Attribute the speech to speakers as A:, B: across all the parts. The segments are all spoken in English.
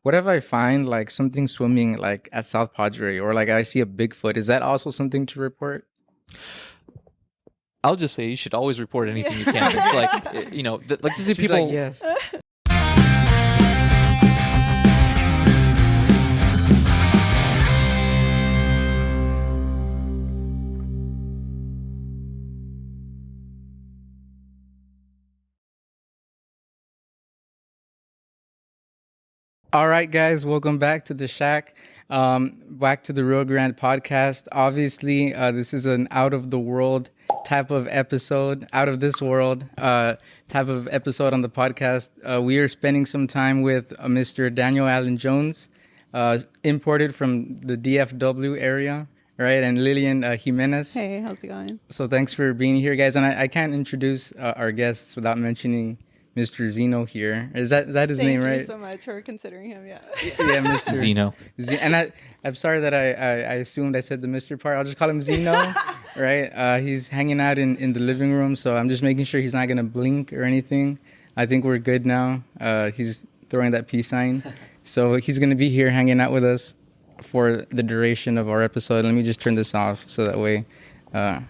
A: what if I find like something swimming like at South Padre, or like I see a Bigfoot? Is that also something to report?
B: I'll just say you should always report anything you can. It's like, like to see
A: She's
B: people.
A: like, yes. All right, guys, welcome back to the Shack. Back to the Rio Grande podcast. Obviously, this is an out of the world type of episode, out of this world type of episode on the podcast. We are spending some time with Mr. Daniel Allen Jones, imported from the DFW area, right? And Lillian Jimenez.
C: Hey, how's it going?
A: So thanks for being here, guys. And I can't introduce our guests without mentioning Mr. Zeno here. Is that his name, right?
C: Thank you so much for considering him, yeah.
A: Yeah, Mr.
B: Zeno.
A: And I'm sorry that I assumed I said the Mr. part. I'll just call him Zeno, right? He's hanging out in the living room, so I'm just making sure he's not going to blink or anything. I think we're good now. He's throwing that peace sign. So he's going to be here hanging out with us for the duration of our episode. Let me just turn this off so that way a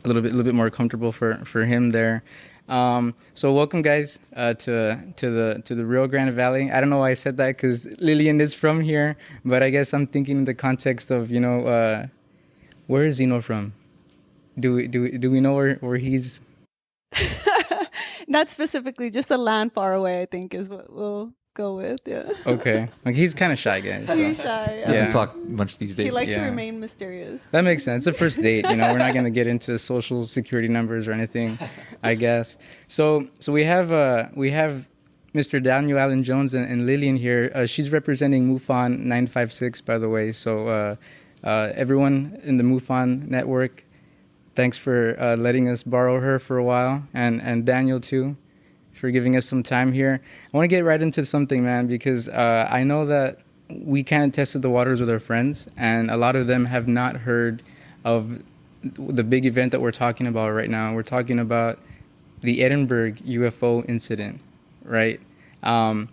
A: little bit more comfortable for him there. So welcome, guys, to the Rio Grande Valley. I don't know why I said that because Lillian is from here, but I guess I'm thinking in the context of where is Zeno from? Do we know where he's?
C: Not specifically, just a land far away, I think, is what we'll go with. Yeah.
A: Okay, like he's kind of shy, guys. So.
C: He's shy. Yeah.
B: Doesn't talk much these days.
C: He likes to remain mysterious.
A: That makes sense. It's a first date, we're not going to get into social security numbers or anything, I guess. So we have Mr. Daniel Allen Jones and Lillian here. She's representing MUFON 956, by the way. So everyone in the MUFON network, thanks for letting us borrow her for a while, and Daniel too, for giving us some time here. I want to get right into something, man, because I know that we kind of tested the waters with our friends, and a lot of them have not heard of the big event that we're talking about right now. We're talking about the Edinburg UFO incident, right? Tell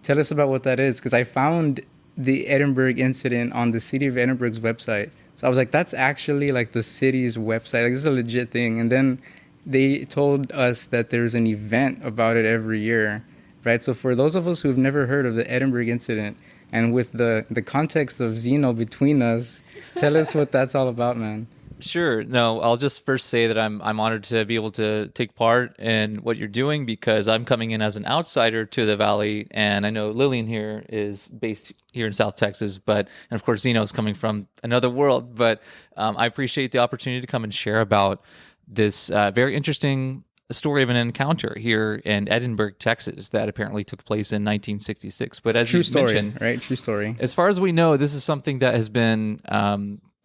A: us about what that is, because I found the Edinburg incident on the City of Edinburgh's website. So I was like, that's actually like the city's website. Like, this is a legit thing. And then they told us that there's an event about it every year, right? So for those of us who've never heard of the Edinburg incident, and with the context of Zeno between us, tell us what that's all about, man.
B: Sure. No, I'll just first say that I'm honored to be able to take part in what you're doing, because I'm coming in as an outsider to the Valley, and I know Lillian here is based here in South Texas, and of course Zeno is coming from another world. But I appreciate the opportunity to come and share about this very interesting story of an encounter here in Edinburg, Texas, that apparently took place in 1966. But as you mentioned,
A: right? True story.
B: As far as we know, this is something that has been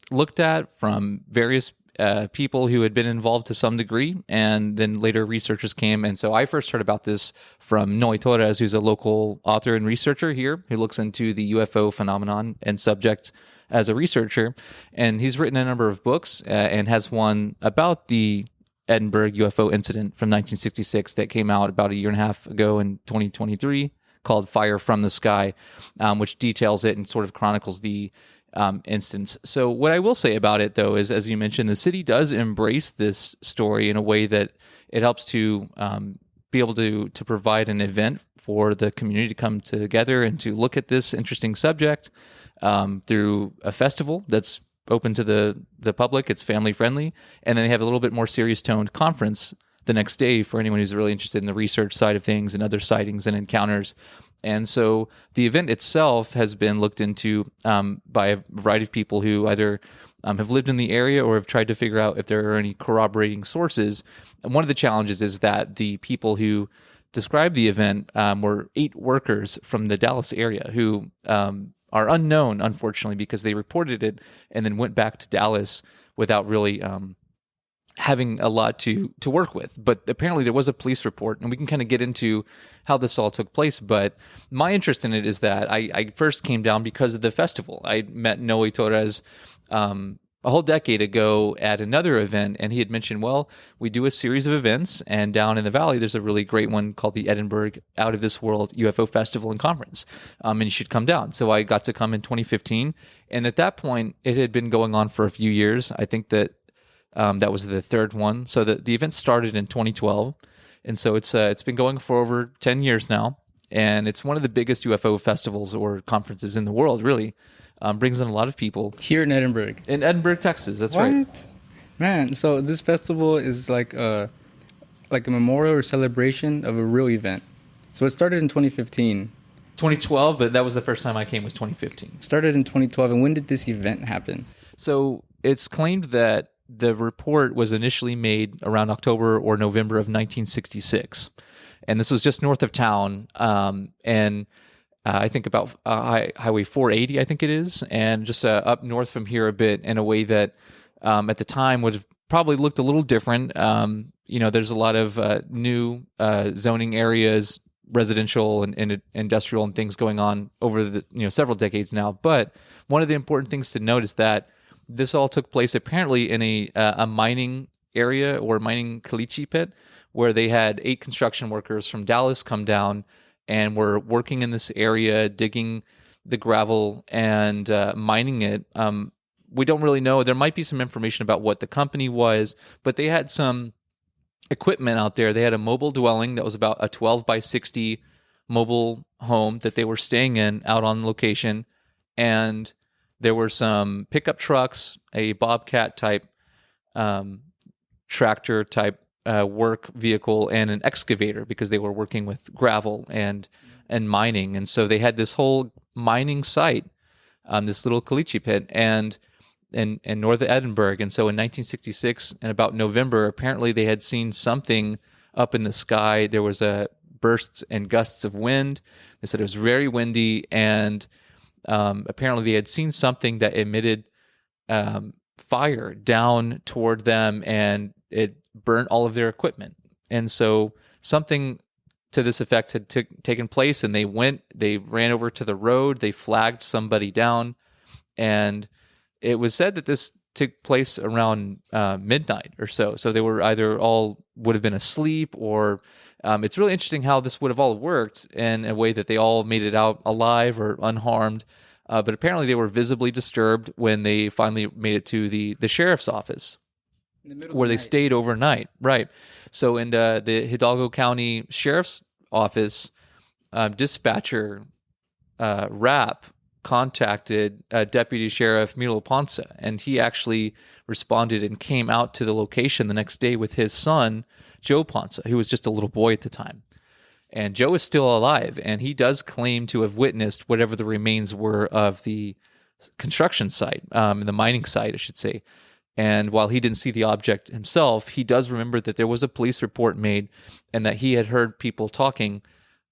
B: looked at from various people who had been involved to some degree, and then later researchers came. And so I first heard about this from Noe Torres, who's a local author and researcher here who looks into the UFO phenomenon and subject as a researcher. And he's written a number of books and has one about the Edinburg UFO incident from 1966 that came out about a year and a half ago in 2023, called Fire from the Sky, which details it and sort of chronicles the instance. So what I will say about it, though, is, as you mentioned, the city does embrace this story in a way that it helps to be able to provide an event for the community to come together and to look at this interesting subject through a festival that's open to the public. It's family friendly, and then they have a little bit more serious toned conference the next day for anyone who's really interested in the research side of things and other sightings and encounters. And so the event itself has been looked into by a variety of people who either have lived in the area or have tried to figure out if there are any corroborating sources. And one of the challenges is that the people who described the event were 8 workers from the Dallas area who are unknown, unfortunately, because they reported it and then went back to Dallas without really having a lot to work with. But apparently there was a police report, and we can kind of get into how this all took place. But my interest in it is that I first came down because of the festival. I met Noe Torres a whole decade ago at another event, and he had mentioned, well, we do a series of events, and down in the valley, there's a really great one called the Edinburg Out of This World UFO Festival and Conference, and you should come down. So I got to come in 2015, and at that point, it had been going on for a few years. I think that that was the third one. So the event started in 2012, and so it's been going for over 10 years now, and it's one of the biggest UFO festivals or conferences in the world, really. Brings in a lot of people.
A: Here in Edinburgh.
B: In Edinburgh, Texas. That's right.
A: Man, so this festival is like a memorial or celebration of a real event. So it started in 2015.
B: 2012, but that was the first time I came was 2015.
A: Started in 2012. And when did this event happen?
B: So it's claimed that the report was initially made around October or November of 1966. And this was just north of town. I think about Highway 480, I think it is, and just up north from here a bit in a way that at the time would have probably looked a little different. There's a lot of new zoning areas, residential and industrial and things going on over the several decades now. But one of the important things to note is that this all took place apparently in a mining area or mining caliche pit where they had 8 construction workers from Dallas come down and were working in this area, digging the gravel and mining it. We don't really know. There might be some information about what the company was, but they had some equipment out there. They had a mobile dwelling that was about a 12 by 60 mobile home that they were staying in out on location. And there were some pickup trucks, a Bobcat type tractor type work vehicle, and an excavator because they were working with gravel and mining. And so they had this whole mining site on this little caliche pit and north of Edinburgh. And so in 1966, and about November, apparently they had seen something up in the sky. There was bursts and gusts of wind. They said it was very windy, and apparently they had seen something that emitted fire down toward them, and it burnt all of their equipment. And so something to this effect had taken place, and they ran over to the road, they flagged somebody down, and it was said that this took place around midnight or so. So they were either all would have been asleep, or it's really interesting how this would have all worked in a way that they all made it out alive or unharmed. But apparently they were visibly disturbed when they finally made it to the sheriff's office, where they stayed overnight. Right. So in the Hidalgo County Sheriff's Office, dispatcher Rapp contacted Deputy Sheriff Milo Ponce, and he actually responded and came out to the location the next day with his son, Joe Ponce, who was just a little boy at the time. And Joe is still alive, and he does claim to have witnessed whatever the remains were of the construction site, the mining site, I should say. And while he didn't see the object himself, he does remember that there was a police report made and that he had heard people talking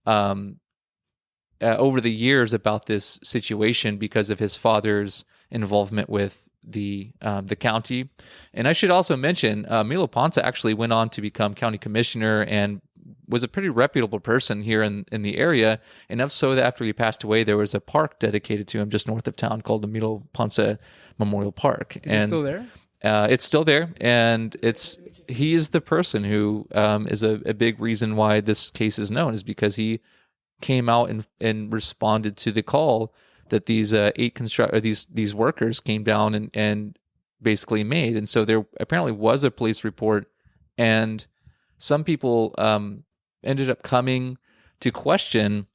B: over the years about this situation because of his father's involvement with the county. And I should also mention, Milo Ponce actually went on to become county commissioner and was a pretty reputable person here in the area, enough so that after he passed away, there was a park dedicated to him just north of town called the Milo Ponce Memorial Park.
A: Is it still there?
B: It's still there, and he is the person who is a big reason why this case is known, is because he came out and responded to the call that these these workers came down and basically made. And so there apparently was a police report, and some people ended up coming to question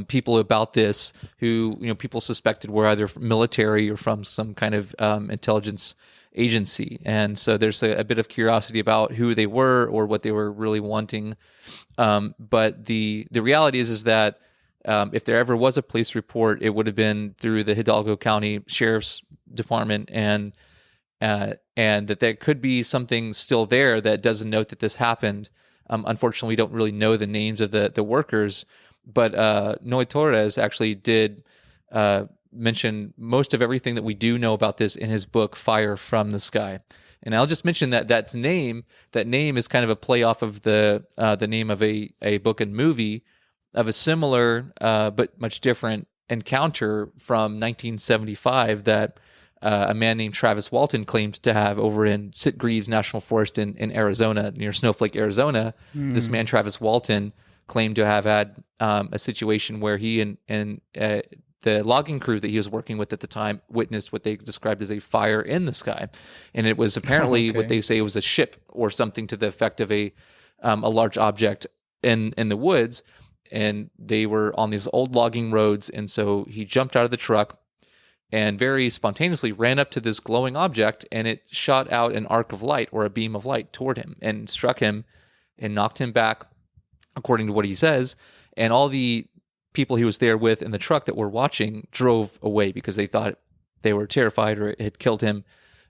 B: people about this who people suspected were either military or from some kind of intelligence agency. And so there's a bit of curiosity about who they were or what they were really wanting. But the reality is that if there ever was a police report, it would have been through the Hidalgo County Sheriff's Department, and that there could be something still there that doesn't note that this happened. Unfortunately, we don't really know the names of the workers, but Noe Torres actually did mention most of everything that we do know about this in his book, Fire from the Sky. And I'll just mention that name is kind of a play off of the name of a book and movie of a similar but much different encounter from 1975 that a man named Travis Walton claimed to have over in Sitgreaves National Forest in Arizona, near Snowflake, Arizona. This man, Travis Walton, claimed to have had a situation where he and the logging crew that he was working with at the time witnessed what they described as a fire in the sky. And it was apparently what they say was a ship or something to the effect of a large object in the woods. And they were on these old logging roads. And so he jumped out of the truck and very spontaneously ran up to this glowing object, and it shot out an arc of light or a beam of light toward him and struck him and knocked him back, according to what he says. And all the people he was there with in the truck that were watching drove away because they thought they were terrified or it had killed him.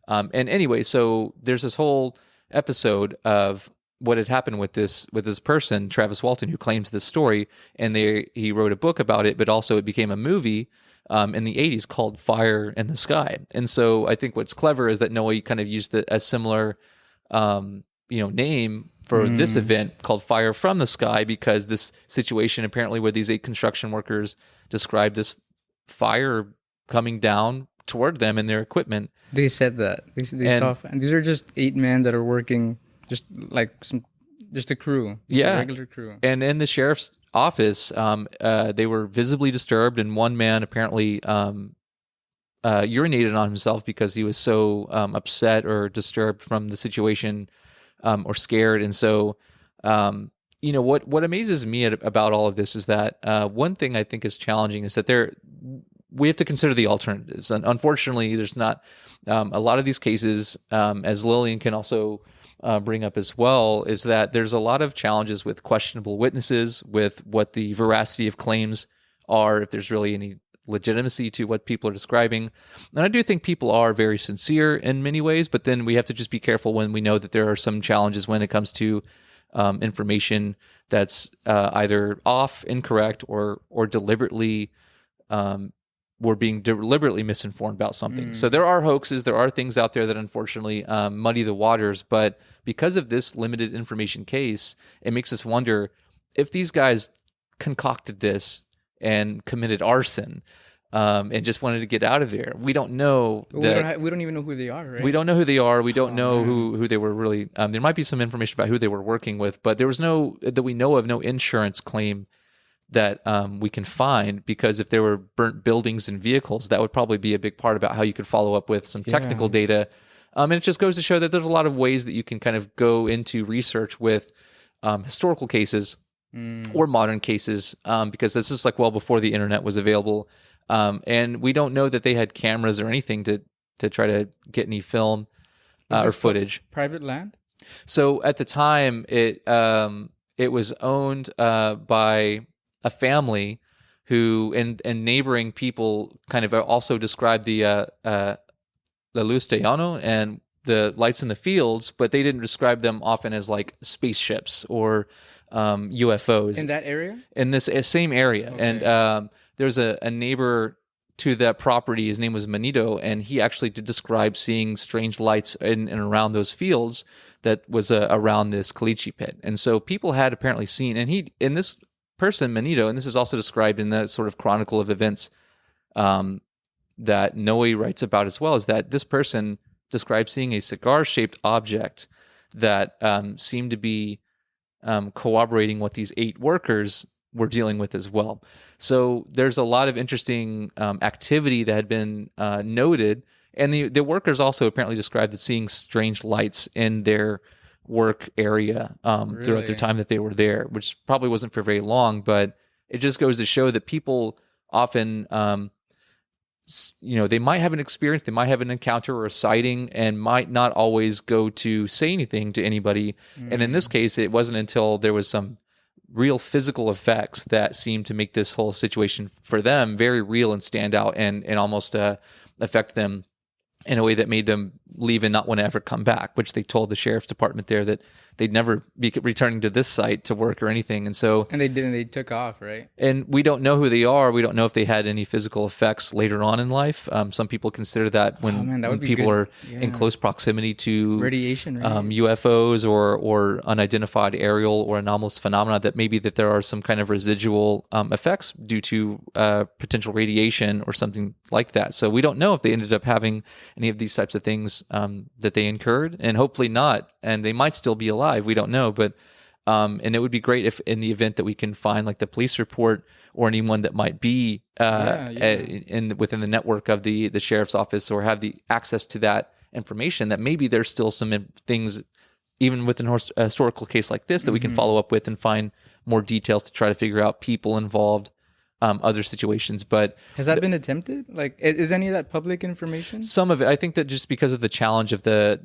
B: And anyway, so there's this whole episode of what had happened with this person, Travis Walton, who claims this story, and he wrote a book about it, but also it became a movie in the 80s called Fire in the Sky. And so I think what's clever is that Noah kind of used a similar name for this event called Fire from the Sky, because this situation apparently where these 8 construction workers described this fire coming down toward them and their equipment.
A: They said that. They saw, and these are just 8 men that are working, just a crew. A regular crew.
B: And in the sheriff's office, they were visibly disturbed, and one man apparently urinated on himself because he was so upset or disturbed from the situation or scared. And so, what amazes me about all of this is that one thing I think is challenging is that we have to consider the alternatives. And unfortunately, there's not a lot of these cases, as Lillian can also bring up as well, is that there's a lot of challenges with questionable witnesses, with what the veracity of claims are, if there's really any legitimacy to what people are describing. And I do think people are very sincere in many ways, but then we have to just be careful when we know that there are some challenges when it comes to information that's either off, incorrect, or deliberately we're being deliberately misinformed about something. So there are hoaxes, there are things out there that unfortunately muddy the waters, but because of this limited information case, it makes us wonder if these guys concocted this and committed arson and just wanted to get out of there. We don't know.
A: We don't even know who they are, right?
B: We don't know who they are. We don't know who they were really. There might be some information about who they were working with, but there was no insurance claim that we can find, because if there were burnt buildings and vehicles, that would probably be a big part about how you could follow up with some technical data. And it just goes to show that there's a lot of ways that you can kind of go into research with historical cases or modern cases, because this is well before the internet was available. And we don't know that they had cameras or anything to try to get any film or footage.
A: Private land?
B: So at the time, it was owned by a family who and neighboring people kind of also described the La Luz de Llano and the lights in the fields, but they didn't describe them often as spaceships or UFOs.
A: In that area?
B: In this same area. Okay. And there's a neighbor to that property. His name was Manito, and he actually did describe seeing strange lights in and around those fields that was around this caliche pit. And so people had apparently seen, and this person, Manito, and this is also described in the sort of chronicle of events that Noe writes about as well, is that this person described seeing a cigar-shaped object that seemed to be corroborating what these 8 workers were dealing with as well. So there's a lot of interesting activity that had been noted, and the workers also apparently described seeing strange lights in their work area throughout their time that they were there, which probably wasn't for very long, but it just goes to show that people often they might have an experience, they might have an encounter or a sighting, and might not always go to say anything to anybody. And in this case, it wasn't until there was some real physical effects that seemed to make this whole situation for them very real and stand out and almost affect them in a way that made them leave and not want to ever come back, which they told the sheriff's department there that they'd never be returning to this site to work or anything. And so,
A: and they didn't. They took off, right?
B: and we don't know who they are. We don't know if they had any physical effects later on in life. Some people consider that when people are in close proximity to
A: radiation, right?
B: UFOs or unidentified aerial or anomalous phenomena, that maybe that there are some kind of residual effects due to potential radiation or something like that. So we don't know if they ended up having any of these types of things that they incurred, and hopefully not. And they might still be alive. We don't know, but and it would be great if, in the event that we can find like the police report or anyone that might be within the network of the sheriff's office, or have the access to that information, that maybe there's still some things, even with a historical case like this, that we can follow up with and find more details to try to figure out people involved, other situations. But
A: has that been attempted? Like, is any of that public information?
B: Some of it, I think that just because of the challenge of the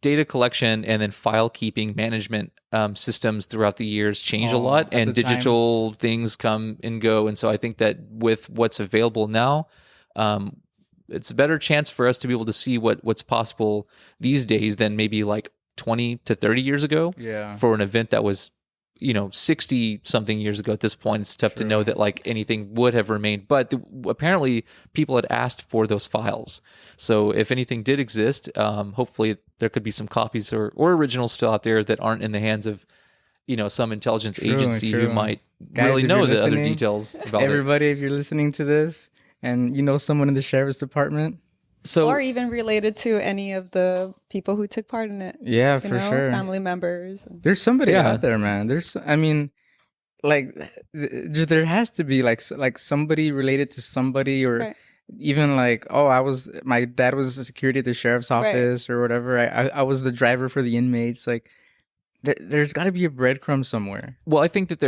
B: data collection and then file keeping management systems throughout the years change a lot, and digital things come and go. And so I think that with what's available now, it's a better chance for us to be able to see what's possible these days than maybe like 20 to 30 years ago.
A: Yeah.
B: For an event that was, 60 something years ago. At this point, it's tough to know that like anything would have remained, but apparently people had asked for those files. So if anything did exist, hopefully there could be some copies or originals still out there that aren't in the hands of, some intelligence agency who might really know the other details about
A: everybody. If you're listening to this and someone in the sheriff's department,
C: or even related to any of the people who took part in it.
A: Yeah, for sure.
C: Family members.
A: There's somebody out there, man. There has to be like somebody related to somebody, or even like, my dad was a security at the sheriff's office or whatever. I was the driver for the inmates. Like, there's got to be a breadcrumb somewhere.
B: Well, I think that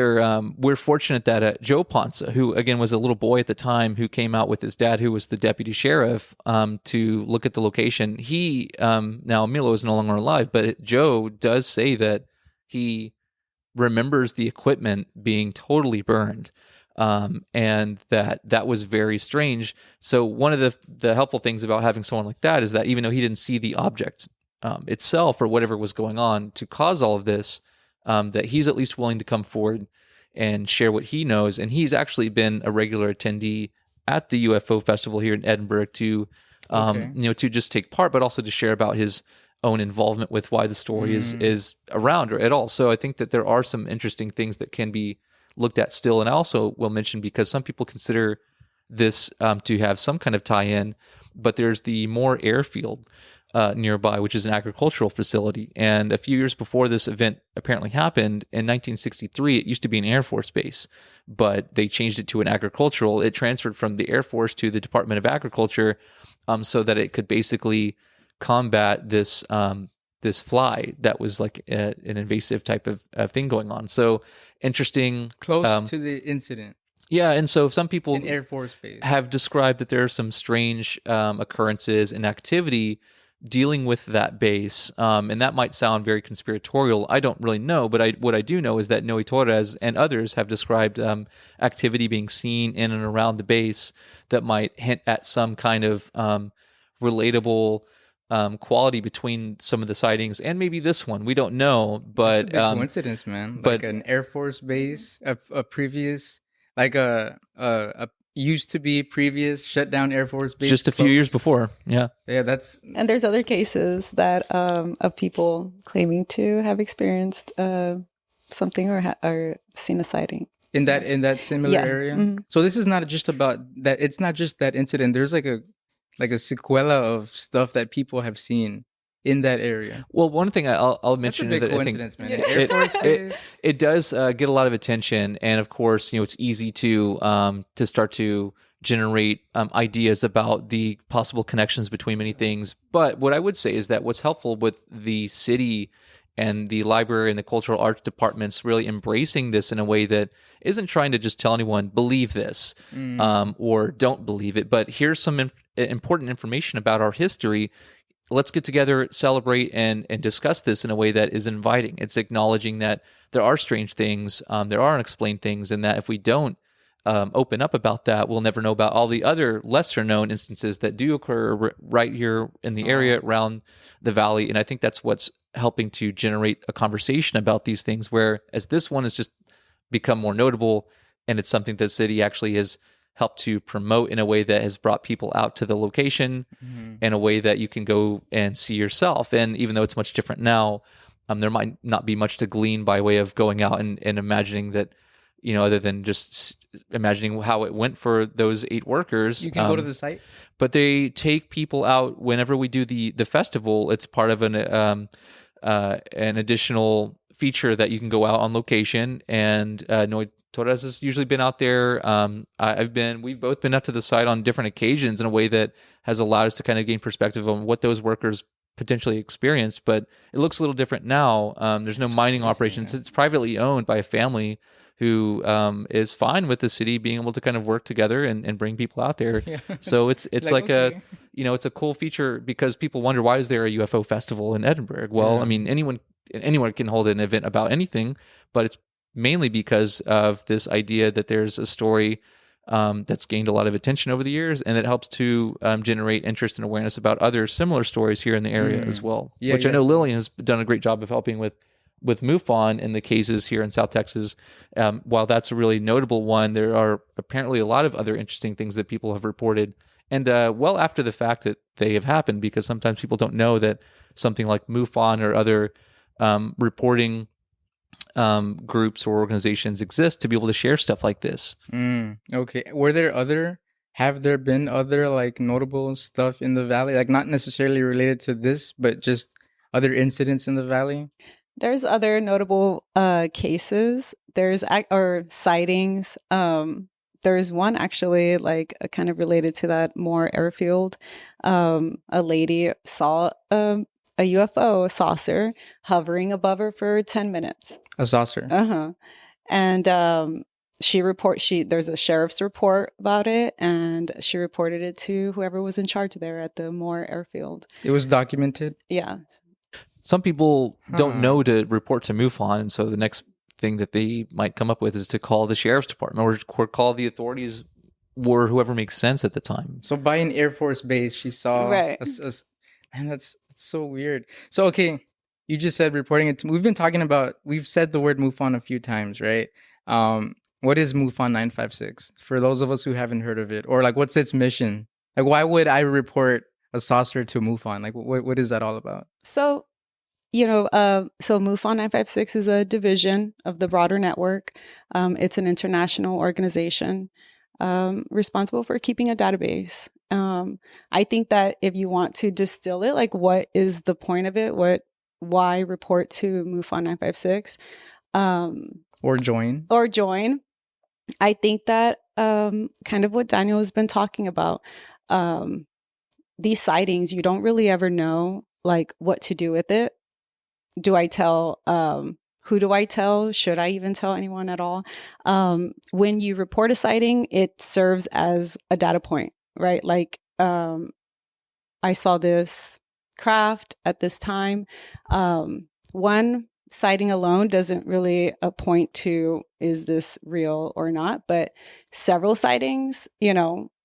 B: we're fortunate that Joe Ponce, who again was a little boy at the time, who came out with his dad, who was the deputy sheriff, to look at the location. He now Milo is no longer alive, but Joe does say that he remembers the equipment being totally burned, and that was very strange. So one of the helpful things about having someone like that is that even though he didn't see the object itself or whatever was going on to cause all of this, that he's at least willing to come forward and share what he knows. And he's actually been a regular attendee at the UFO festival here in Edinburgh to just take part, but also to share about his own involvement with why the story is around or at all. So I think that there are some interesting things that can be looked at still. And I also will mention, because some people consider this to have some kind of tie-in, but there's the Moore Airfield nearby, which is an agricultural facility. And a few years before this event apparently happened, in 1963, it used to be an Air Force base, but they changed it to an agricultural. It transferred from the Air Force to the Department of Agriculture, so that it could basically combat this fly that was like an invasive type of thing going on. So interesting.
A: Close to the incident.
B: Yeah, and so some people
A: in Air Force Base
B: have described that there are some strange occurrences and activity dealing with that base, and that might sound very conspiratorial. I don't really know, but what I do know is that Noe Torres and others have described activity being seen in and around the base that might hint at some kind of relatable quality between some of the sightings and maybe this one. We don't know, but
A: it's a big coincidence, man. Like an Air Force base, a previous, like a used to be previous shut down Air Force base
B: just a few years before. Yeah,
A: that's.
C: And there's other cases that of people claiming to have experienced something or seen a sighting
A: in that similar area. Mm-hmm. So this is not just about that. It's not just that incident. There's like a sequela of stuff that people have seen in that area.
B: Well, one thing I'll mention
A: is that coincidence, I think
B: it does get a lot of attention, and of course, it's easy to start to generate ideas about the possible connections between many things. But what I would say is that what's helpful with the city and the library and the cultural arts departments really embracing this in a way that isn't trying to just tell anyone believe this or don't believe it, but here's some important information about our history. Let's get together, celebrate, and discuss this in a way that is inviting. It's acknowledging that there are strange things, there are unexplained things, and that if we don't open up about that, we'll never know about all the other lesser known instances that do occur right here in the area around the valley. And I think that's what's helping to generate a conversation about these things, whereas this one has just become more notable, and it's something the city actually has helped to promote in a way that has brought people out to the location in a way that you can go and see yourself. And even though it's much different now, there might not be much to glean by way of going out and imagining that, other than just imagining how it went for those 8 workers.
A: You can go to the site,
B: but they take people out whenever we do the festival. It's part of an additional feature that you can go out on location. And Noe Torres has usually been out there. We've both been up to the site on different occasions in a way that has allowed us to kind of gain perspective on what those workers potentially experienced. But it looks a little different now. There's no mining operations. It's privately owned by a family who is fine with the city being able to kind of work together and bring people out there. Yeah. So it's like okay. It's a cool feature, because people wonder, why is there a UFO festival in Edinburg? Well, I mean, anyone can hold an event about anything, but it's mainly because of this idea that there's a story that's gained a lot of attention over the years, and it helps to generate interest and awareness about other similar stories here in the area as well. I know Lillian has done a great job of helping with MUFON in the cases here in South Texas. While that's a really notable one, there are apparently a lot of other interesting things that people have reported, and well after the fact that they have happened, because sometimes people don't know that something like MUFON or other reporting groups or organizations exist to be able to share stuff like this.
A: Okay. Have there been other like notable stuff in the valley? Like not necessarily related to this, but just other incidents in the valley?
C: There's other notable cases. There's sightings. There's one actually like kind of related to that Moore airfield. A lady saw a UFO, a saucer, hovering above her for 10 minutes.
A: A saucer.
C: And there's a sheriff's report about it, and she reported it to whoever was in charge there at the Moore airfield.
A: It was documented?
C: Yeah.
B: Some people don't know to report to MUFON, and so the next thing that they might come up with is to call the sheriff's department or call the authorities or whoever makes sense at the time.
A: So by an Air Force base, she saw...
C: Right.
A: Man, that's so weird. So, okay, you just said reporting it. We've said the word MUFON a few times, right? What is MUFON 956? For those of us who haven't heard of it, or like, what's its mission? Like, why would I report a saucer to MUFON? Like, what is that all about?
C: So, so MUFON 956 is a division of the broader network. It's an international organization responsible for keeping a database. I think that if you want to distill it, like what is the point of it? Why report to MUFON 956?
A: Or join.
C: I think that kind of what Daniel has been talking about, these sightings, you don't really ever know like what to do with it. Do I tell, who do I tell? Should I even tell anyone at all? When you report a sighting, it serves as a data point, right? Like, I saw this craft at this time. One sighting alone doesn't really point to, is this real or not? But several sightings,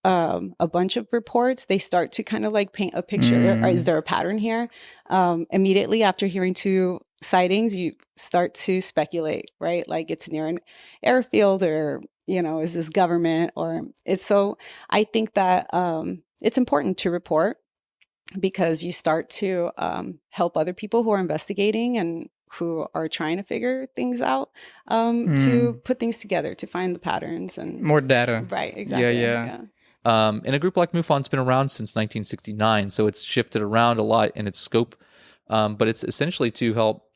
C: a bunch of reports, they start to kind of like paint a picture. Or is there a pattern here? Immediately after hearing 2 sightings, you start to speculate, right? Like it's near an airfield, or, is this government, or it's so I think that it's important to report, because you start to help other people who are investigating and who are trying to figure things out, to put things together, to find the patterns and
A: more data.
C: Right. Exactly.
B: Yeah. And a group like MUFON's been around since 1969, so it's shifted around a lot in its scope. But it's essentially to help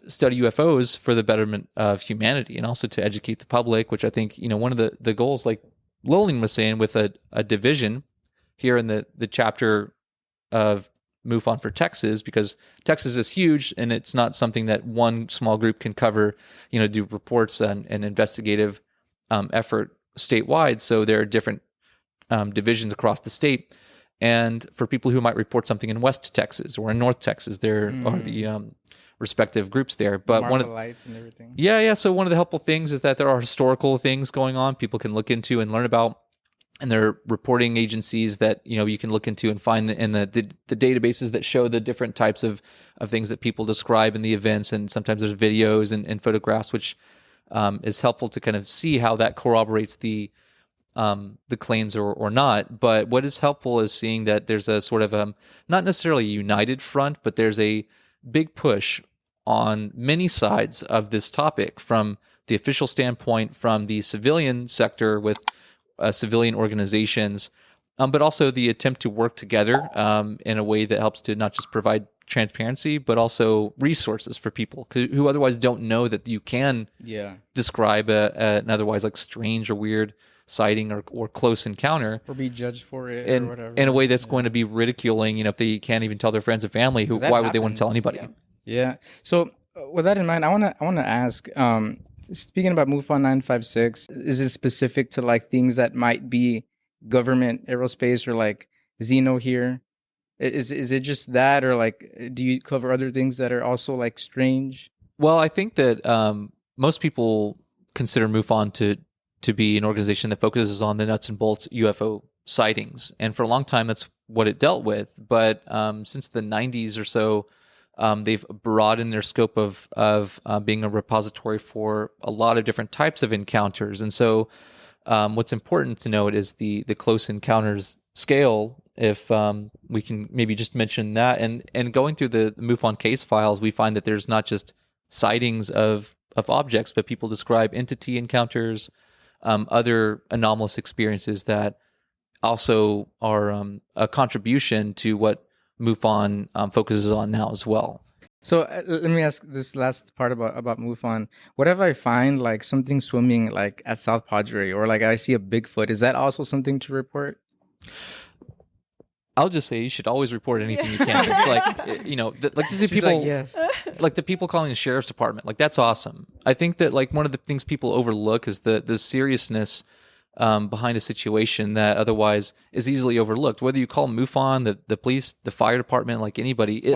B: study UFOs for the betterment of humanity, and also to educate the public, which I think, one of the goals, like Lillian was saying, with a division here in the chapter of MUFON for Texas, because Texas is huge, and it's not something that one small group can cover, do reports and investigative effort statewide. So there are different divisions across the state. And for people who might report something in West Texas or in North Texas, there are the respective groups there. But one of
A: lights and everything.
B: yeah. So one of the helpful things is that there are historical things going on people can look into and learn about. And there are reporting agencies that you can look into and find in the databases that show the different types of things that people describe in the events. And sometimes there's videos and photographs, which is helpful to kind of see how that corroborates the claims or not. But what is helpful is seeing that there's a sort of not necessarily a united front, but there's a big push on many sides of this topic, from the official standpoint, from the civilian sector with civilian organizations, but also the attempt to work together in a way that helps to not just provide transparency, but also resources for people who otherwise don't know that you can describe an otherwise like strange or weird sighting or close encounter,
A: or be judged for it, or whatever,
B: in a way that's going to be ridiculing. If they can't even tell their friends and family, why would they want to tell anybody?
A: Yeah. So with that in mind, I want to ask. Speaking about MUFON 956, is it specific to like things that might be government aerospace or like Xeno here? Is it just that, or like do you cover other things that are also like strange?
B: Well, I think that most people consider MUFON to be an organization that focuses on the nuts and bolts UFO sightings, and for a long time that's what it dealt with. But since the 90s or so, they've broadened their scope of being a repository for a lot of different types of encounters. And so what's important to note is the close encounters scale, if we can maybe just mention that. And going through the MUFON case files, we find that there's not just sightings of objects, but people describe entity encounters, other anomalous experiences that also are a contribution to what MUFON focuses on now as well.
A: So let me ask this last part about MUFON. What if I find like something swimming like at South Padre, or like I see a Bigfoot? Is that also something to report?
B: I'll just say you should always report anything you can. It's like, like to see people,
A: like, yes.
B: Like the people calling the sheriff's department, like that's awesome. I think that like one of the things people overlook is the seriousness behind a situation that otherwise is easily overlooked. Whether you call MUFON, the police, the fire department, like anybody, it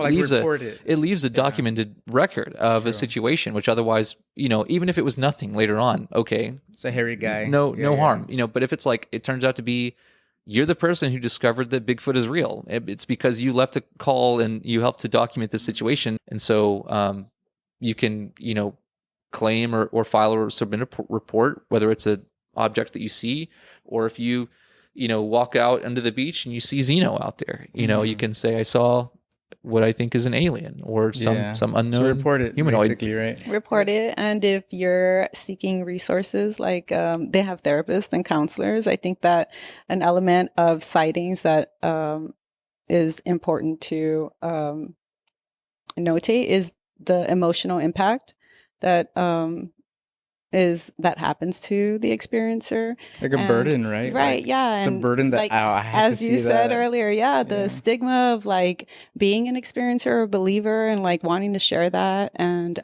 B: leaves a documented record of a situation, which otherwise, even if it was nothing later on, okay,
A: it's a hairy guy,
B: no harm, But if it's like it turns out to be you're the person who discovered that Bigfoot is real, it's because you left a call and you helped to document this situation, and so you can claim or file or submit a report, whether it's a object that you see, or if you walk out onto the beach and you see Xeno out there, you can say, I saw what I think is an alien or some unknown
A: report it,
B: humanoid.
A: Basically, right?
C: Report it. And if you're seeking resources, like they have therapists and counselors, I think that an element of sightings that is important to notate is the emotional impact that happens to the experiencer,
A: like a burden, right?
C: Right, yeah.
A: It's a burden that,
C: like,
A: I have
C: as
A: to
C: you
A: see
C: said
A: that.
C: earlier, the stigma of like being an experiencer or a believer and like wanting to share that, and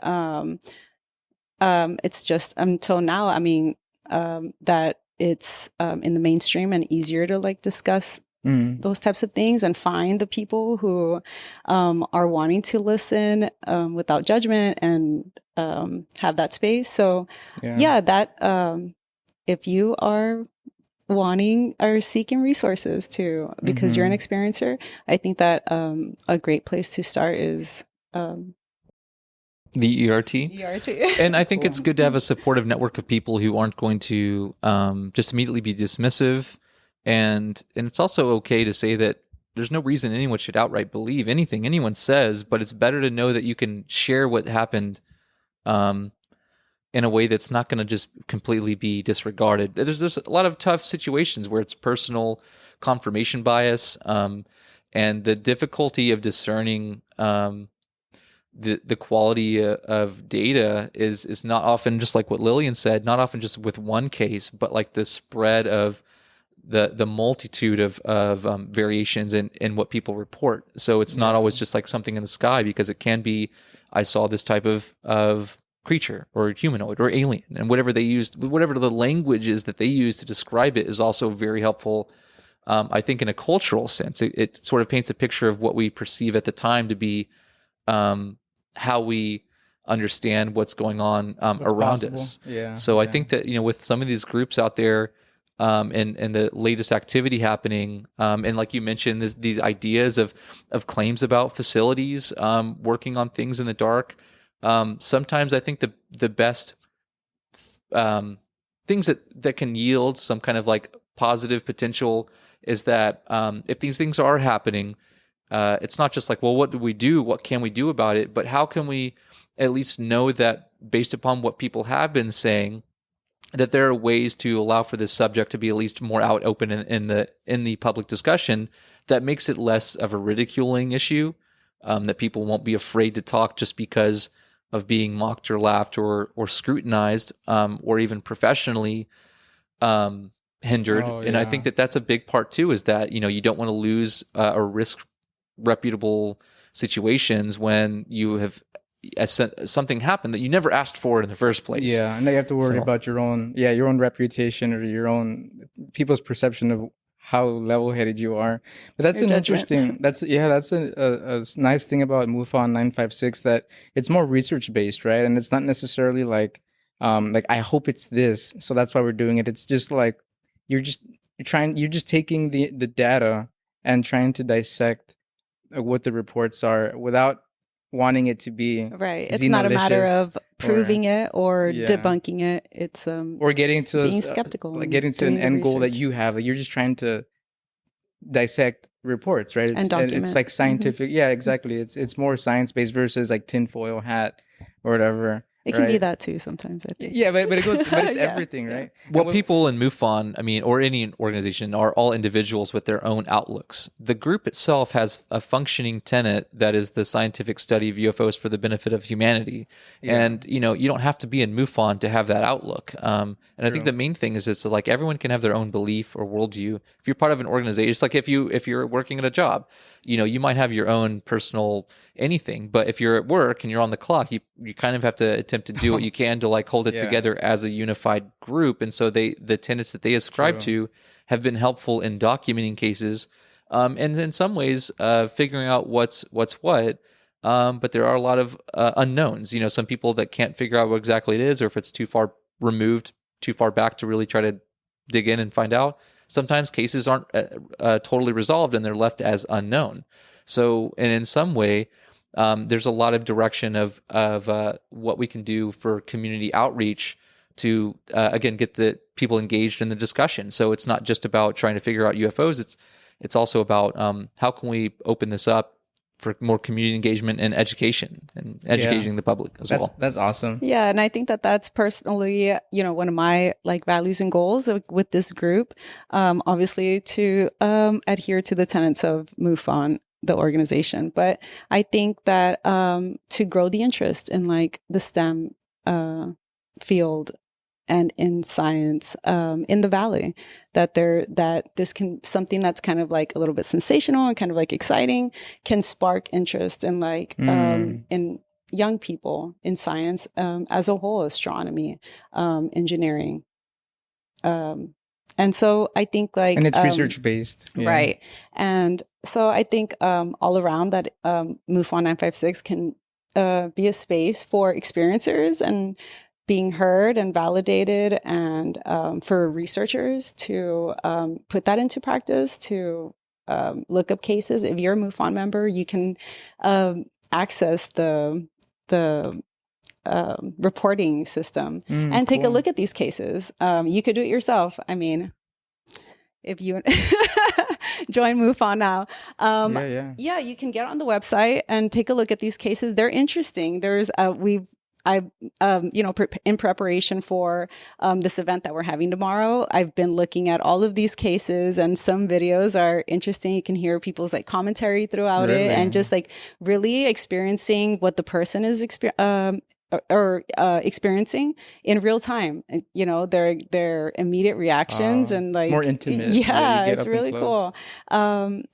C: it's just until now, I mean, that it's in the mainstream and easier to like discuss those types of things and find the people who are wanting to listen without judgment and have that space. So that if you are wanting or seeking resources too, because you're an experiencer, I think that a great place to start is
B: the ERT. And I think
A: Cool.
B: it's good to have a supportive network of people who aren't going to just immediately be dismissive. And it's also okay to say that there's no reason anyone should outright believe anything anyone says, but it's better to know that you can share what happened in a way that's not going to just completely be disregarded. There's a lot of tough situations where it's personal confirmation bias, and the difficulty of discerning the quality of data is not often just like what Lillian said, not often just with one case, but like the spread of the multitude of variations in what people report. So it's not always just like something in the sky, because it can be, I saw this type of creature or humanoid or alien, and whatever they used, whatever the language is that they use to describe it is also very helpful I think in a cultural sense, it sort of paints a picture of what we perceive at the time to be how we understand what's going on around
A: possible.
B: us.
A: Yeah.
B: So I
A: yeah.
B: think that, with some of these groups out there, and the latest activity happening, and like you mentioned, these ideas of claims about facilities working on things in the dark. Sometimes I think the best things that can yield some kind of like positive potential is that if these things are happening, it's not just like, well, what do we do? What can we do about it? But how can we at least know that based upon what people have been saying, that there are ways to allow for this subject to be at least more out open in the public discussion that makes it less of a ridiculing issue, that people won't be afraid to talk just because of being mocked or laughed or scrutinized, or even professionally hindered.
A: Oh,
B: And I
A: yeah.
B: think that that's a big part too, is that, you don't want to lose or risk reputable situations when you have something happened that you never asked for in the first place.
A: Yeah, and now you have to worry
B: So-
A: about your own reputation or your own people's perception of how level-headed you are. But that's
C: Your
A: an
C: judgment.
A: interesting. That's a nice thing about MUFON 956, that it's more research-based, right? And it's not necessarily like I hope it's this, so that's why we're doing it. It's just like you're just taking the data and trying to dissect what the reports are without wanting it to be
C: Right. It's not a matter
A: xenolicious
C: of proving it or
A: Yeah.
C: debunking it. It's
A: or getting to
C: being skeptical
A: like
C: and
A: getting to an
C: doing the
A: end goal that
C: research.
A: you have. Like you're just trying to dissect reports, right?
C: And document.
A: It's like scientific. Yeah, exactly. It's more science based versus like tinfoil hat or whatever.
C: It can be
A: right?
C: that too sometimes, I think.
A: Yeah, but it goes. But it's
C: Yeah,
A: everything,
C: yeah.
A: right?
B: Well,
A: And
B: people in MUFON, or any organization, are all individuals with their own outlooks. The group itself has a functioning tenet that is the scientific study of UFOs for the benefit of humanity.
A: Yeah.
B: And, you don't have to be in MUFON to have that outlook. And I think the main thing is it's like everyone can have their own belief or worldview. If you're part of an organization, it's like if you're working at a job, you might have your own personal anything, but if you're at work and you're on the clock, you kind of have to attempt to do what you can to like hold it
A: Yeah.
B: together as a unified group. And so the tenets that they ascribe to have been helpful in documenting cases, and in some ways figuring out what's what. But there are a lot of unknowns. Some people that can't figure out what exactly it is, or if it's too far removed, too far back to really try to dig in and find out. Sometimes cases aren't totally resolved and they're left as unknown. So, and in some way, there's a lot of direction of what we can do for community outreach to again get the people engaged in the discussion. So it's not just about trying to figure out UFOs. It's also about how can we open this up for more community engagement and education and educating the public as well.
A: That's awesome.
C: Yeah, and I think that that's personally, one of my like values and goals with this group. Obviously, to adhere to the tenets of MUFON, the organization, but I think that to grow the interest in like the STEM field and in science in the Valley, that this can something that's kind of like a little bit sensational and kind of like exciting can spark interest in like in young people in science as a whole, astronomy, engineering. And so I think like
A: And it's research based,
C: right? And so I think all around that MUFON 956 can be a space for experiencers and being heard and validated, and for researchers to put that into practice, to look up cases. If you're a MUFON member, you can access the reporting system and take a look at these cases. You could do it yourself. I mean, if you join MUFON now, yeah, you can get on the website and take a look at these cases. They're interesting. There's in preparation for this event that we're having tomorrow, I've been looking at all of these cases, and some videos are interesting. You can hear people's like commentary throughout it, and just like really experiencing what the person is experiencing in real time. Their immediate reactions and like
A: it's more intimate.
C: Yeah, it's really cool.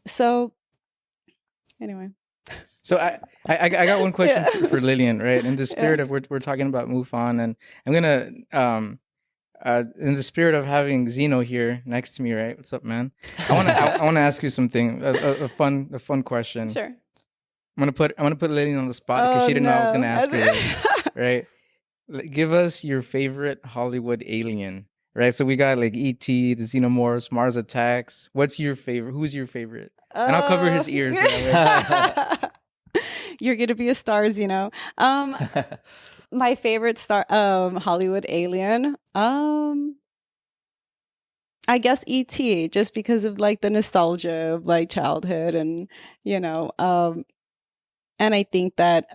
C: So anyway.
A: So I got one question for Lillian, right? In the spirit of we're talking about MUFON, and I'm gonna In the spirit of having Zeno here next to me, right? What's up, man? I want to ask you something. A fun question.
C: Sure.
A: I'm gonna put Lillian on the spot because she didn't know I was gonna ask her this, right? Give us your favorite Hollywood alien, right? So we got like E.T., the Xenomorphs, Mars Attacks. What's your favorite? Who's your favorite? And I'll cover his ears.
C: You're gonna be a star, my favorite Hollywood alien. I guess E.T. just because of like the nostalgia of like childhood and and I think that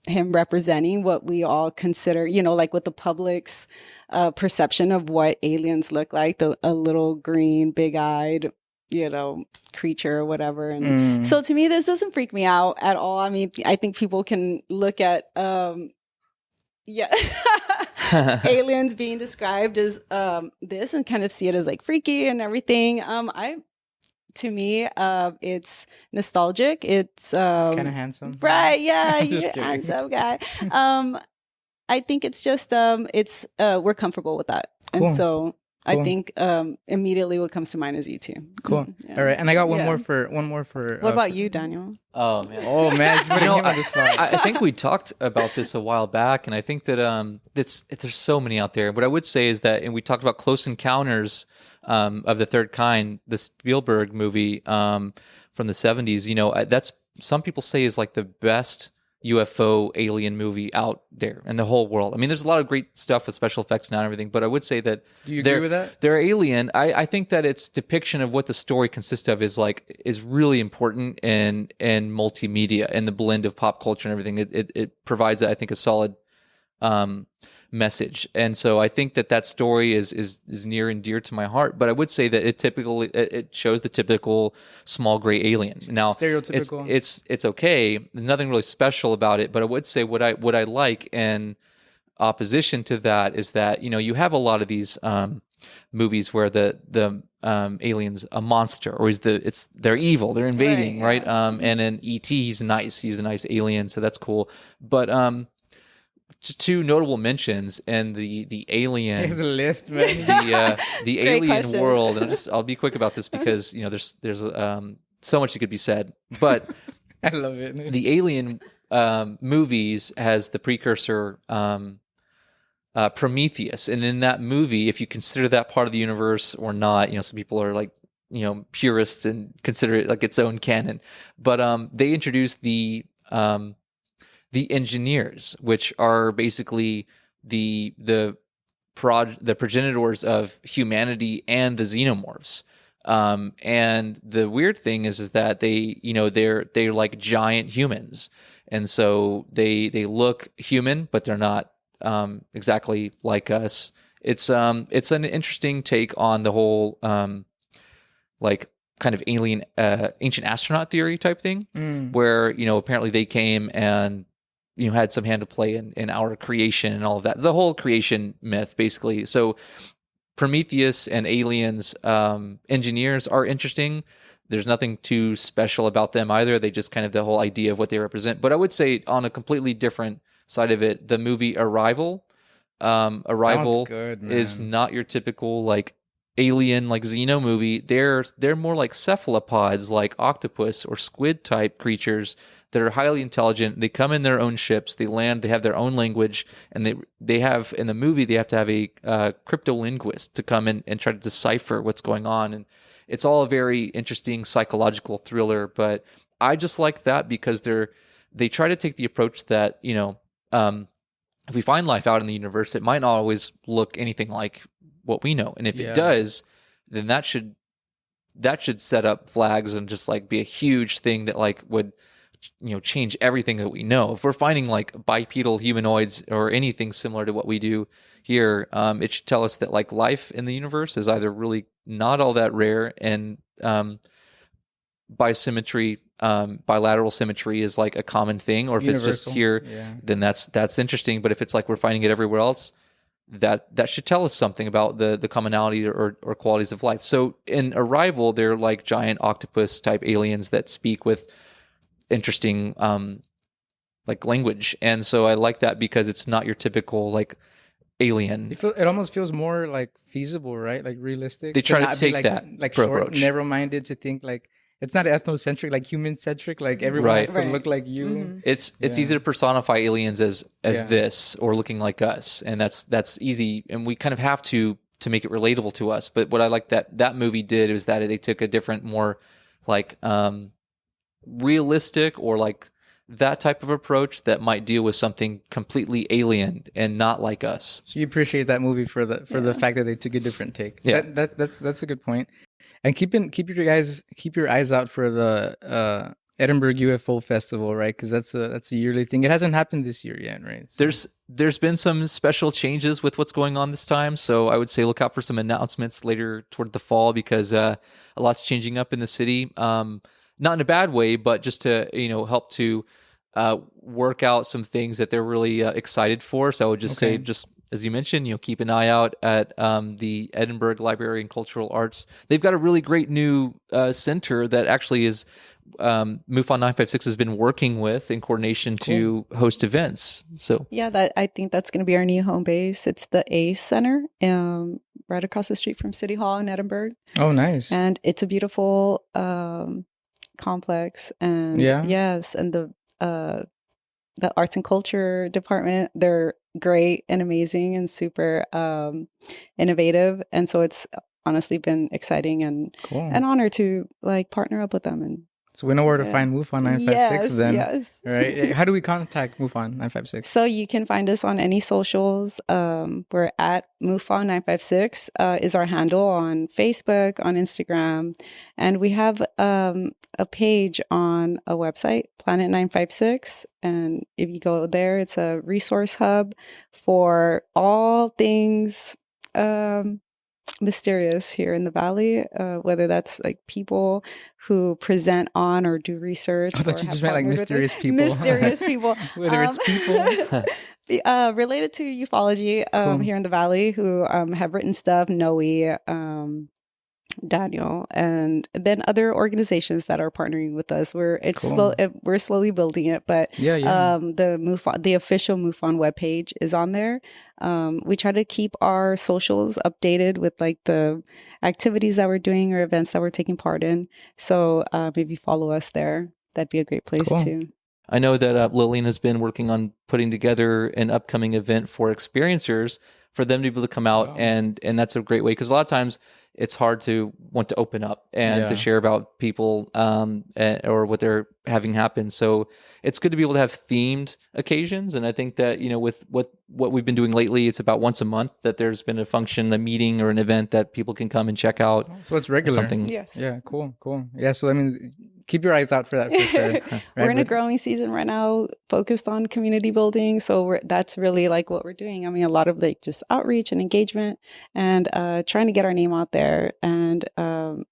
C: him representing what we all consider, like what the public's perception of what aliens look like, a little green, big-eyed, creature or whatever. And so to me, this doesn't freak me out at all. I mean, I think people can look at, aliens being described as this and kind of see it as like freaky and everything. To me, it's nostalgic. It's
A: kind of handsome,
C: right? Yeah, you're a handsome guy. I think it's just we're comfortable with that,
A: cool.
C: And so cool. I think immediately what comes to mind is E.T.
A: Cool. Yeah. All right, and I got one more for.
C: What about you, Daniel?
B: Oh man!
A: I
B: think we talked about this a while back, and I think that there's so many out there. What I would say is that, and we talked about Close Encounters of the Third Kind, the Spielberg movie from the 70s. That's some people say is like the best UFO alien movie out there in the whole world. I mean, there's a lot of great stuff with special effects now and everything, but I would say that
A: do you agree with that?
B: Their Alien, I think that its depiction of what the story consists of is really important in multimedia and the blend of pop culture and everything. It provides, I think, a solid message, and so I think that story is near and dear to my heart. But I would say that it shows the typical small gray alien. Now,
A: stereotypical.
B: It's okay. There's nothing really special about it. But I would say what I like in opposition to that is that you have a lot of these movies where the alien's a monster, or they're evil, they're invading, right? And in E.T. he's a nice alien, so that's cool. But two notable mentions and the alien.
A: Here's the list, man.
B: The alien world, and I'll be quick about this because there's so much that could be said. But
A: I love it.
B: The alien movies has the precursor Prometheus, and in that movie, if you consider that part of the universe or not, some people are like purists and consider it like its own canon. But they introduced the engineers, which are basically the progenitors of humanity and the xenomorphs. And the weird thing is that they're like giant humans, and so they look human, but they're not exactly like us. It's an interesting take on the whole like kind of alien ancient astronaut theory type thing, where apparently they came and had some hand to play in our creation and all of that. The whole creation myth, basically. So Prometheus and aliens engineers are interesting. There's nothing too special about them either. They just kind of the whole idea of what they represent. But I would say on a completely different side of it, the movie Arrival is not your typical like alien like Xeno movie. They're more like cephalopods, like octopus or squid type creatures that are highly intelligent. They come in their own ships, they land, they have their own language, and they have in the movie they have to have a cryptolinguist to come in and try to decipher what's going on. And it's all a very interesting psychological thriller. But I just like that because they try to take the approach that if we find life out in the universe, it might not always look anything like what we know, and if it does, then that should set up flags and just like be a huge thing that like would change everything that we know. If we're finding like bipedal humanoids or anything similar to what we do here, it should tell us that like life in the universe is either really not all that rare, and bilateral symmetry is like a common thing, or if universal. It's just here, then that's interesting. But if it's like we're finding it everywhere else, that should tell us something about the commonality or qualities of life. So in Arrival, they're like giant octopus type aliens that speak with interesting like language, and so I like that because it's not your typical like alien.
A: It almost feels more like feasible, right? Like realistic.
B: They try to
A: not be
B: take
A: like,
B: that
A: like
B: pro
A: short,
B: approach.
A: narrow-minded to think like it's not ethnocentric, like human-centric. Like everyone
B: Right.
A: has to look like you.
B: It's
A: Yeah.
B: easy to personify aliens as
A: Yeah.
B: this or looking like us, and that's easy, and we kind of have to make it relatable to us. But what I like that movie did was that they took a different, more like realistic or like that type of approach that might deal with something completely alien and not like us.
A: So you appreciate that movie for the fact that they took a different take.
B: Yeah.
A: That's a good point. And keep your eyes out for the Edinburg UFO Festival, right? Because that's a yearly thing. It hasn't happened this year yet, right? So,
B: There's been some special changes with what's going on this time, so I would say look out for some announcements later toward the fall, because a lot's changing up in the city. Not in a bad way, but just to help to work out some things that they're really excited for. So I would just say, just as you mentioned, keep an eye out at the Edinburg Library and Cultural Arts. They've got a really great new center that actually is MUFON 956 has been working with in coordination to host events. So
C: yeah, I think that's going to be our new home base. It's the ACE Center, right across the street from City Hall in Edinburg.
A: Oh, nice.
C: And it's a beautiful complex. And yes, and the arts and culture department, they're great and amazing and super innovative. And so it's honestly been exciting and an honor to like partner up with them. And
A: so we know where to find MUFON 956 then.
C: Yes.
A: Right? How do we contact MUFON 956?
C: So you can find us on any socials. We're at MUFON 956 is our handle on Facebook, on Instagram. And we have a page on a website, Planet 956. And if you go there, it's a resource hub for all things mysterious here in the Valley, whether that's like people who present on or do research.
A: I thought you just meant like mysterious people.
C: Mysterious people.
A: Whether it's people.
C: Related to ufology here in the Valley who have written stuff, Noe, Daniel, and then other organizations that are partnering with us. We're slowly building it, but the official MUFON webpage is on there. We try to keep our socials updated with like the activities that we're doing or events that we're taking part in. So if you follow us there, that'd be a great place too.
B: I know that Lillian has been working on putting together an upcoming event for experiencers for them to be able to come out, and that's a great way, because a lot of times it's hard to want to open up and to share about people or what they're having happen. So it's good to be able to have themed occasions, and I think that with what we've been doing lately, it's about once a month that there's been a function, a meeting, or an event that people can come and check out.
A: So it's regular.
B: Something.
C: Yes.
A: Yeah. Cool. Yeah. So I mean, keep your eyes out for that for sure. Right?
C: We're in a growing season right now, focused on community building. So that's really like what we're doing. I mean, a lot of like just outreach and engagement, and trying to get our name out there and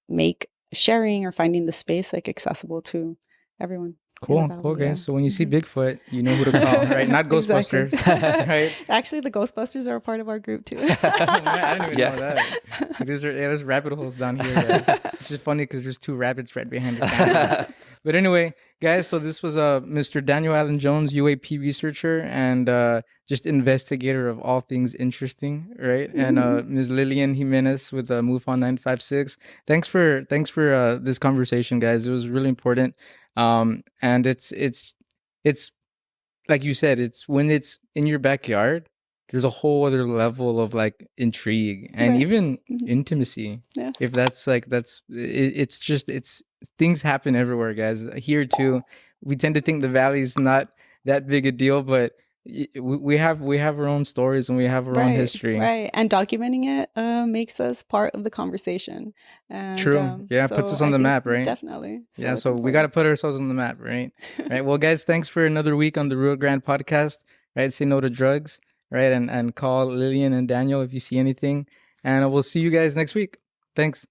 C: make sharing or finding the space like accessible to everyone.
A: Cool, guys. So when you see Bigfoot, you know who to call, right? Not Ghostbusters, right?
C: Actually, the Ghostbusters are a part of our group too.
A: I didn't even know that. There's rabbit holes down here, guys. It's just funny because there's two rabbits right behind the camera. But anyway, guys, so this was Mr. Daniel Allen Jones, UAP researcher and just investigator of all things interesting, right? And Ms. Lillian Jimenez with MUFON 956. Thanks for this conversation, guys. It was really important. And it's like you said, it's when it's in your backyard, there's a whole other level of like intrigue and even intimacy.
C: Yes.
A: If it's things happen everywhere, guys. Here too, we tend to think the Valley's not that big a deal, but we have our own stories and we have our own history,
C: right? And documenting it makes us part of the conversation. And,
A: true, it puts us on the map, right?
C: Definitely.
A: So we got to put ourselves on the map, right? Right. Well, guys, thanks for another week on the Rio Grande podcast. Right, say no to drugs, right, and call Lillian and Daniel if you see anything, and we'll see you guys next week. Thanks.